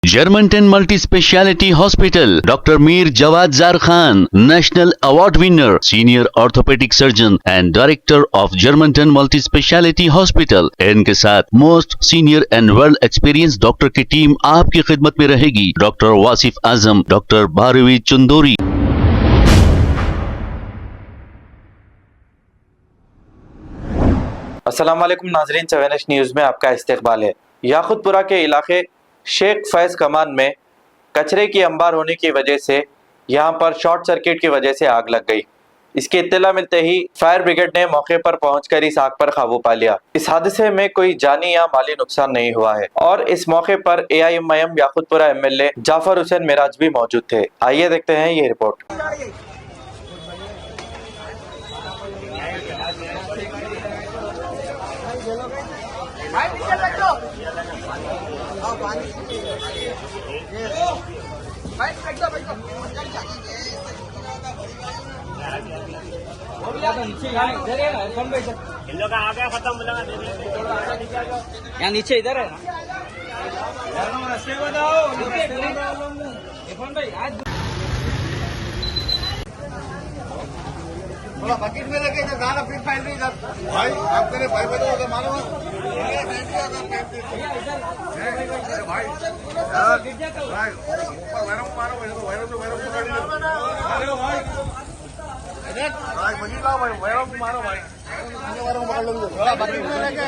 Germantown Multi-Speciality Hospital, Dr. Mir Jawad Zar Khan, National Award winner, Senior Orthopedic Surgeon and Director of Germantown Multi-Speciality Hospital। इनके साथ most senior and world experience doctor की team आपकी खिदमत में रहेगी। Doctor Wasif Azam, doctor Bharvi Chandori. अस्सलाम वालेकुम नाजरीन, 7H न्यूज़ में आपका इस्तकबाल है। याकुतपुरा के इलाके शेख फैज कमान में कचरे की अंबार होने की वजह से यहां पर शॉर्ट सर्किट की वजह से आग लग गई। इसकी इत्तला मिलते ही फायर ब्रिगेड ने मौके पर पहुंचकर इस आग पर काबू पा लिया। इस हादसे में कोई जानी या माली नुकसान नहीं हुआ है और इस मौके पर AIMIM याकुतपुरा MLA जाफर हुसैन मिराज भी मौजूद थे। आइए देखते हैं ये रिपोर्ट। इन लोग का आ गया खत्म बोला यहाँ नीचे इधर है थोड़ा बकेट में लेके जो गाना फिर पहन रही इधर भाई आप तेरे भाई बताओ तो मारो भाई वैरम मारो वैरम पकड़ लो भाई मनी लाओ भाई वैरम मारो भाई वैरम पकड़ लो थोड़ा बकेट में लेके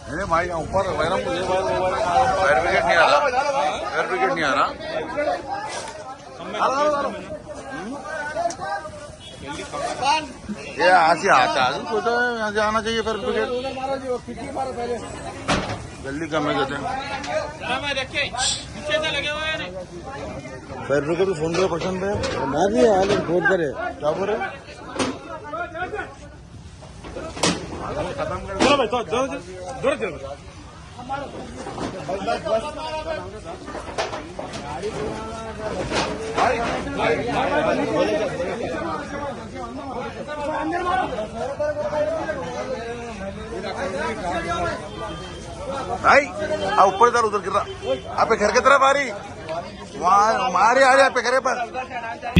अरे भाई ऊपर वैरम फायर ब्रिगेड नहीं आ रहा फायर ब्रिगेड नहीं आ रहा ये ऐसे आता है सोचा यहाँ से आना चाहिए फायर ब्रिगेड जल्दी कम है कहते फायर ब्रिगेड फोन पे पसंद है ना भी हाल फोन करे क्या बोल रहे खत्म कर भाई ऊपर इधर उधर गिर रहा आप घर की तरफ आ रही हमारे आ रहे आप घरे पर।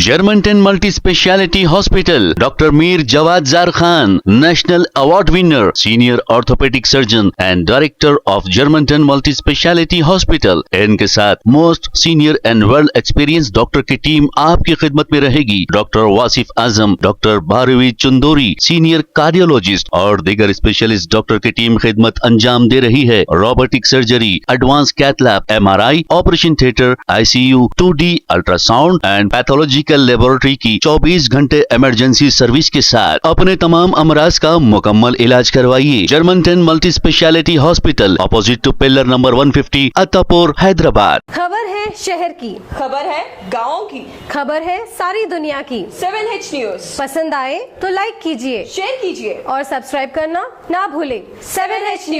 Germantown Multi-Speciality Hospital, Dr. Mir Jawad Zar Khan, National Award winner, Senior Orthopedic Surgeon and Director of Germantown Multi-Speciality Hospital। इनके साथ most senior and world experience doctor की टीम आपकी खिदमत में रहेगी। Doctor Wasif Azam, doctor Bharvi Chandori, senior cardiologist और दीगर specialist doctor की टीम खिदमत अंजाम दे रही है। Robotic surgery, advance cath lab, MRI, operation theatre, ICU, 2D ultrasound and pathological laboratory की 24 घंटे इमरजेंसी सर्विस के साथ अपने तमाम अमराज का मुकम्मल इलाज करवाइए। Germanten multi speciality hospital, opposite to pillar number 150, Attapur, Hyderabad. खबर है शहर की, खबर है गाँव की, खबर है सारी दुनिया की। 7H न्यूज़ पसंद आए तो लाइक कीजिए, शेयर कीजिए और सब्सक्राइब करना ना भूलें। 7H news.